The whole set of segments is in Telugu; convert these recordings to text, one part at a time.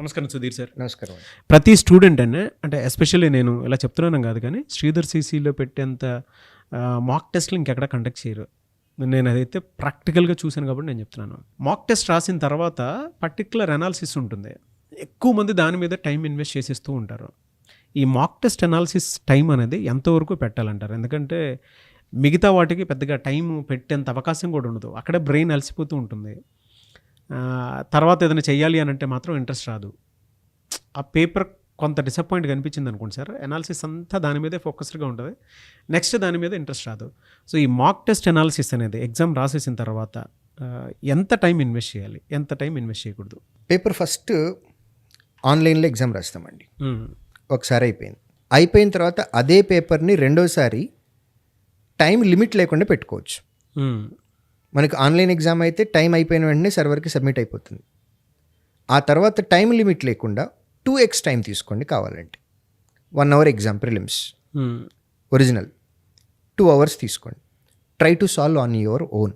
నమస్కారం సుధీర్ సార్. నమస్కారం. ప్రతి స్టూడెంట్ అంటే ఎస్పెషల్లీ నేను ఇలా చెప్తున్నాను కాదు కానీ శ్రీధర్ సీసీలో పెట్టేంత మాక్ టెస్ట్లు ఇంకెక్కడ కండక్ట్ చేయరు. నేను అదైతే ప్రాక్టికల్గా చూశాను కాబట్టి నేను చెప్తున్నాను. మాక్ టెస్ట్ రాసిన తర్వాత పర్టికులర్ అనాలిసిస్ ఉంటుంది. ఎక్కువ మంది దాని మీద టైం ఇన్వెస్ట్ చేసేస్తూ ఉంటారు. ఈ మాక్ టెస్ట్ అనాలిసిస్ టైం అనేది ఎంతవరకు పెట్టాలంటారు? ఎందుకంటే మిగతా వాటికి పెద్దగా టైం పెట్టేంత అవకాశం కూడా ఉండదు. అక్కడే బ్రెయిన్ అలసిపోతూ ఉంటుంది. తర్వాత ఏదైనా చెయ్యాలి అని అంటే మాత్రం ఇంట్రెస్ట్ రాదు. ఆ పేపర్ కొంత డిసప్పాయింట్ కనిపించింది అనుకోండి సార్, అనాలిసిస్ అంతా దాని మీదే ఫోకస్డ్గా ఉంటుంది, నెక్స్ట్ దాని మీద ఇంట్రెస్ట్ రాదు. సో ఈ మాక్ టెస్ట్ అనాలిసిస్ అనేది ఎగ్జామ్ రాసేసిన తర్వాత ఎంత టైం ఇన్వెస్ట్ చేయాలి, ఎంత టైం ఇన్వెస్ట్ చేయకూడదు? పేపర్ ఫస్ట్ ఆన్లైన్లో ఎగ్జామ్ రాస్తామండి. ఒకసారి అయిపోయిన తర్వాత అదే పేపర్ని రెండోసారి టైం లిమిట్ లేకుండా పెట్టుకోవచ్చు. మనకి ఆన్లైన్ ఎగ్జామ్ అయితే టైం అయిపోయిన వెంటనే సర్వర్కి సబ్మిట్ అయిపోతుంది. ఆ తర్వాత టైం లిమిట్ లేకుండా 2x టైం తీసుకోండి కావాలంటే. 1 hour exam prelims original 2 hours తీసుకోండి. Try to solve on your own.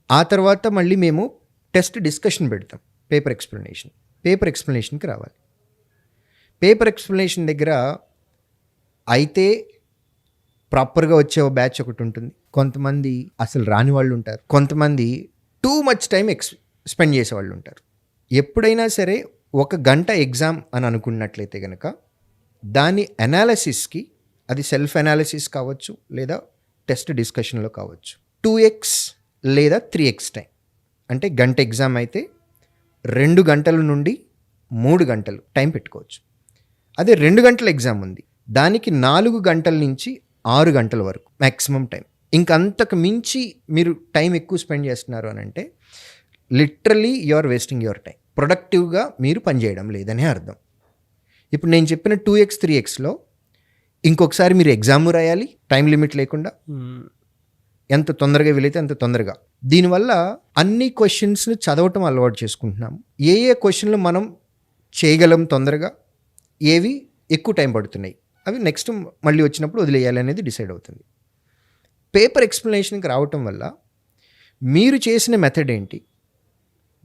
ఆ తర్వాత మళ్ళీ మేము టెస్ట్ డిస్కషన్ పెడతాం. పేపర్ ఎక్స్ప్లెనేషన్కి రావాలి. పేపర్ ఎక్స్ప్లెనేషన్ దగ్గర అయితే ప్రాపర్గా వచ్చే బ్యాచ్ ఒకటి ఉంటుంది. కొంతమంది అసలు రాని వాళ్ళు ఉంటారు. కొంతమంది టూ మచ్ టైం స్పెండ్ చేసే వాళ్ళు ఉంటారు. ఎప్పుడైనా సరే 1 గంట ఎగ్జామ్ అని అనుకున్నట్లయితే కనుక దాని అనాలిసిస్కి, అది సెల్ఫ్ అనాలిసిస్ కావచ్చు లేదా టెస్ట్ డిస్కషన్లో కావచ్చు, 2x లేదా 3x టైం. అంటే గంట ఎగ్జామ్ అయితే 2 గంటల నుండి 3 గంటలు టైం పెట్టుకోవచ్చు. అదే 2 గంటల ఎగ్జామ్ ఉంది, దానికి 4 గంటల నుంచి 6 గంటల వరకు మ్యాక్సిమం టైం. ఇంకంతకు మించి మీరు టైం ఎక్కువ స్పెండ్ చేస్తున్నారు అని అంటే literally you are wasting your time. ప్రొడక్టివ్గా మీరు పనిచేయడం లేదని అర్థం. ఇప్పుడు నేను చెప్పిన 2x 3xలో ఇంకొకసారి మీరు ఎగ్జామ్ రాయాలి టైం లిమిట్ లేకుండా, ఎంత తొందరగా వీలైతే అంత తొందరగా. దీనివల్ల అన్ని క్వశ్చన్స్ని చదవటం అలవాటు చేసుకుంటున్నాము. ఏ క్వశ్చన్లు మనం చేయగలం తొందరగా, ఏవి ఎక్కువ టైం పడుతున్నాయి, అవి నెక్స్ట్ మళ్ళీ వచ్చినప్పుడు వదిలేయాలి అనేది డిసైడ్ అవుతుంది. పేపర్ ఎక్స్ప్లెనేషన్కి రావటం వల్ల మీరు చేసిన మెథడ్ ఏంటి,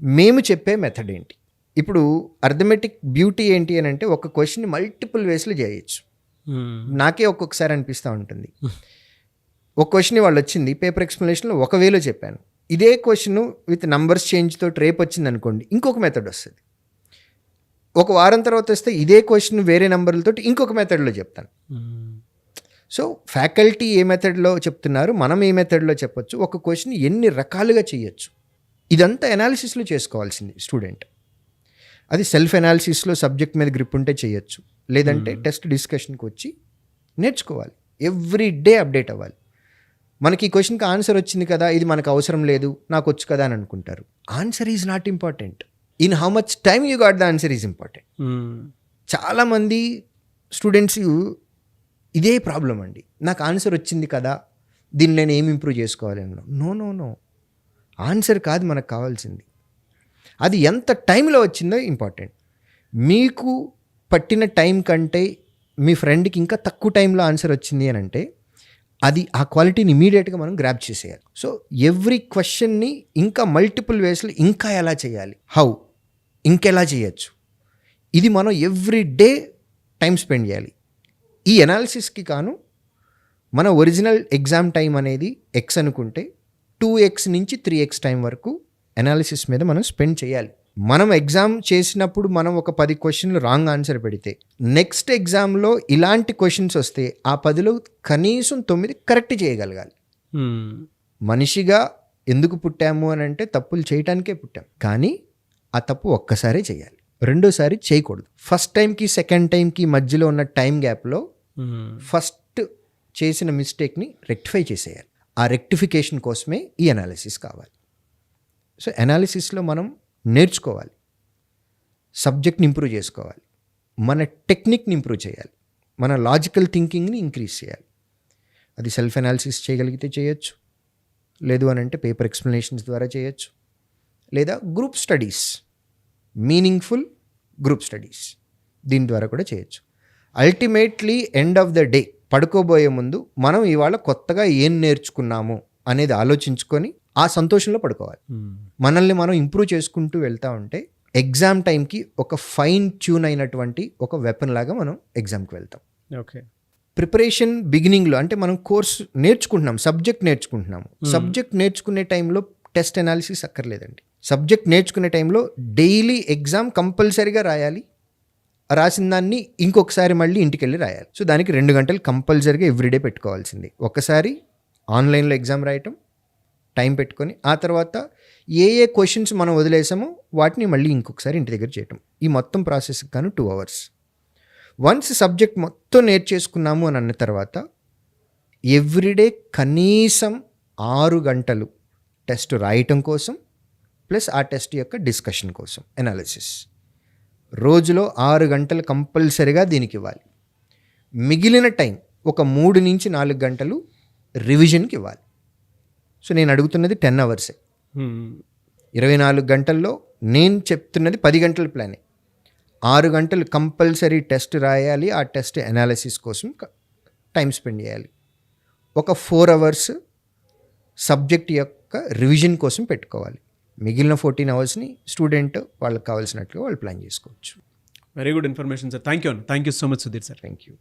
మేము చెప్పే మెథడ్ ఏంటి. ఇప్పుడు అర్థమెటిక్ బ్యూటీ ఏంటి అని అంటే ఒక క్వశ్చన్ని మల్టిపుల్ వేస్లో చేయొచ్చు. నాకే ఒక్కొక్కసారి అనిపిస్తూ ఉంటుంది, ఒక క్వశ్చన్ వాళ్ళు వచ్చింది పేపర్ ఎక్స్ప్లెనేషన్లో ఒక వేలో చెప్పాను, ఇదే క్వశ్చన్ విత్ నంబర్స్ చేంజ్తో రేపు వచ్చింది అనుకోండి, ఇంకొక మెథడ్ వస్తుంది. ఒక వారం తర్వాత వస్తే ఇదే క్వశ్చన్ వేరే నెంబర్లతో ఇంకొక మెథడ్లో చెప్తాను. సో ఫ్యాకల్టీ ఏ మెథడ్లో చెప్తున్నారు, మనం ఏ మెథడ్లో చెప్పొచ్చు, ఒక క్వశ్చన్ ఎన్ని రకాలుగా చేయొచ్చు, ఇదంతా అనాలిసిస్లో చేసుకోవాల్సింది స్టూడెంట్. అది సెల్ఫ్ అనాలిసిస్లో సబ్జెక్ట్ మీద గ్రిప్ ఉంటే చేయొచ్చు, లేదంటే టెస్ట్ డిస్కషన్కి వచ్చి నేర్చుకోవాలి. ఎవ్రీ డే అప్డేట్ అవ్వాలి. మనకి ఈ క్వశ్చన్కి ఆన్సర్ వచ్చింది కదా, ఇది మనకు అవసరం లేదు, నాకు వచ్చు కదా అని అనుకుంటారు. Answer is not important, in how much time you got the answer is important. చాలామంది స్టూడెంట్స్ ఇదే ప్రాబ్లం అండి, నాకు ఆన్సర్ వచ్చింది కదా, దీన్ని నేను ఏం ఇంప్రూవ్ చేసుకోవాలి అన్నా. నో, ఆన్సర్ కాదు మనకు కావాల్సింది, అది ఎంత టైంలో వచ్చిందో ఇంపార్టెంట్. మీకు పట్టిన టైం కంటే మీ ఫ్రెండ్కి ఇంకా తక్కువ టైంలో ఆన్సర్ వచ్చింది అని అంటే అది ఆ క్వాలిటీని ఇమీడియట్గా మనం గ్రాప్ చేసేయాలి. సో ఎవ్రీ క్వశ్చన్ని ఇంకా మల్టిపుల్ వేస్లో ఇంకా ఎలా చేయాలి, హౌ, ఇంకెలా చేయొచ్చు, ఇది మనం ఎవ్రీ డే టైం స్పెండ్ చేయాలి. ఈ అనాలిసిస్కి కాను మన ఒరిజినల్ ఎగ్జామ్ టైం అనేది x అనుకుంటే 2x నుంచి 3x టైం వరకు అనాలిసిస్ మీద మనం స్పెండ్ చేయాలి. మనం ఎగ్జామ్ చేసినప్పుడు మనం ఒక 10 క్వశ్చన్లు రాంగ్ ఆన్సర్ పెడితే నెక్స్ట్ ఎగ్జామ్లో ఇలాంటి క్వశ్చన్స్ వస్తే ఆ 10లో కనీసం 9 కరెక్ట్ చేయగలగాలి. మనిషిగా ఎందుకు పుట్టాము అని అంటే తప్పులు చేయటానికే పుట్టాం, కానీ ఆ తప్పు ఒక్కసారే చేయాలి, రెండోసారి చేయకూడదు. ఫస్ట్ టైంకి సెకండ్ టైంకి మధ్యలో ఉన్న టైం గ్యాప్లో ఫస్ట్ చేసిన మిస్టేక్ని రెక్టిఫై చేసేయాలి. ఆ రెక్టిఫికేషన్ కోసమే ఈ అనాలిసిస్ కావాలి. సో అనాలిసిస్లో మనం నేర్చుకోవాలి, సబ్జెక్ట్ని ఇంప్రూవ్ చేసుకోవాలి, మన టెక్నిక్ని ఇంప్రూవ్ చేయాలి, మన లాజికల్ థింకింగ్ని ఇంక్రీజ్ చేయాలి. అది సెల్ఫ్ అనాలిసిస్ చేయగలిగితే చేయొచ్చు, లేదు అని అంటే పేపర్ ఎక్స్ప్లెనేషన్స్ ద్వారా చేయొచ్చు, లేదా group studies, meaningful group studies, దీని ద్వారా కూడా చేయొచ్చు. Ultimately end of the day పడుకోబోయే ముందు మనం ఇవాళ కొత్తగా ఏం నేర్చుకున్నాము అనేది ఆలోచించుకొని ఆ సంతోషంలో పడుకోవాలి. మనల్ని మనం ఇంప్రూవ్ చేసుకుంటూ వెళ్తూ ఉంటే ఎగ్జామ్ టైంకి ఒక ఫైన్ ట్యూన్ అయినటువంటి ఒక వెపన్ లాగా మనం ఎగ్జామ్కి వెళ్తాం. ఓకే. ప్రిపరేషన్ బిగినింగ్లో అంటే మనం కోర్స్ నేర్చుకుంటున్నాం, సబ్జెక్ట్ నేర్చుకుంటున్నాము. సబ్జెక్ట్ నేర్చుకునే టైంలో టెస్ట్ అనాలిసిస్ అక్కర్లేదండి. సబ్జెక్ట్ నేర్చుకునే టైంలో డైలీ ఎగ్జామ్ కంపల్సరీగా రాయాలి. రాసిన దాన్ని ఇంకొకసారి మళ్ళీ ఇంటికి వెళ్ళి రాయాలి. సో దానికి 2 గంటలు కంపల్సరీగా ఎవ్రీడే పెట్టుకోవాల్సింది. ఒకసారి ఆన్లైన్లో ఎగ్జామ్ రాయటం టైం పెట్టుకొని, ఆ తర్వాత ఏ క్వశ్చన్స్ మనం వదిలేసామో వాటిని మళ్ళీ ఇంకొకసారి ఇంటి దగ్గర చేయటం. ఈ మొత్తం ప్రాసెస్కి గాను 2 hours. వన్స్ సబ్జెక్ట్ మొత్తం నేర్చేసుకున్నాము అని అన్న తర్వాత ఎవ్రీడే కనీసం 6 గంటలు టెస్ట్ రాయటం కోసం ప్లస్ ఆ టెస్ట్ యొక్క డిస్కషన్ కోసం అనాలిసిస్. రోజులో 6 గంటలు కంపల్సరీగా దీనికి ఇవ్వాలి. మిగిలిన టైం ఒక 3 నుంచి 4 గంటలు రివిజన్కి ఇవ్వాలి. సో నేను అడుగుతున్నది 10 hours. 24 గంటల్లో నేను చెప్తున్నది 10 గంటల ప్లానే. 6 గంటలు కంపల్సరీ టెస్ట్ రాయాలి, ఆ టెస్ట్ అనాలిసిస్ కోసం టైం స్పెండ్ చేయాలి. ఒక 4 hours సబ్జెక్ట్ యొక్క రివిజన్ కోసం పెట్టుకోవాలి. మిగిలిన 14 hours స్టూడెంట్ వాళ్ళకి కావాల్సినట్లుగా వాళ్ళు ప్లాన్ చేసుకోవచ్చు. Very good information sir. Thank you so much Sudheer sir. Thank you.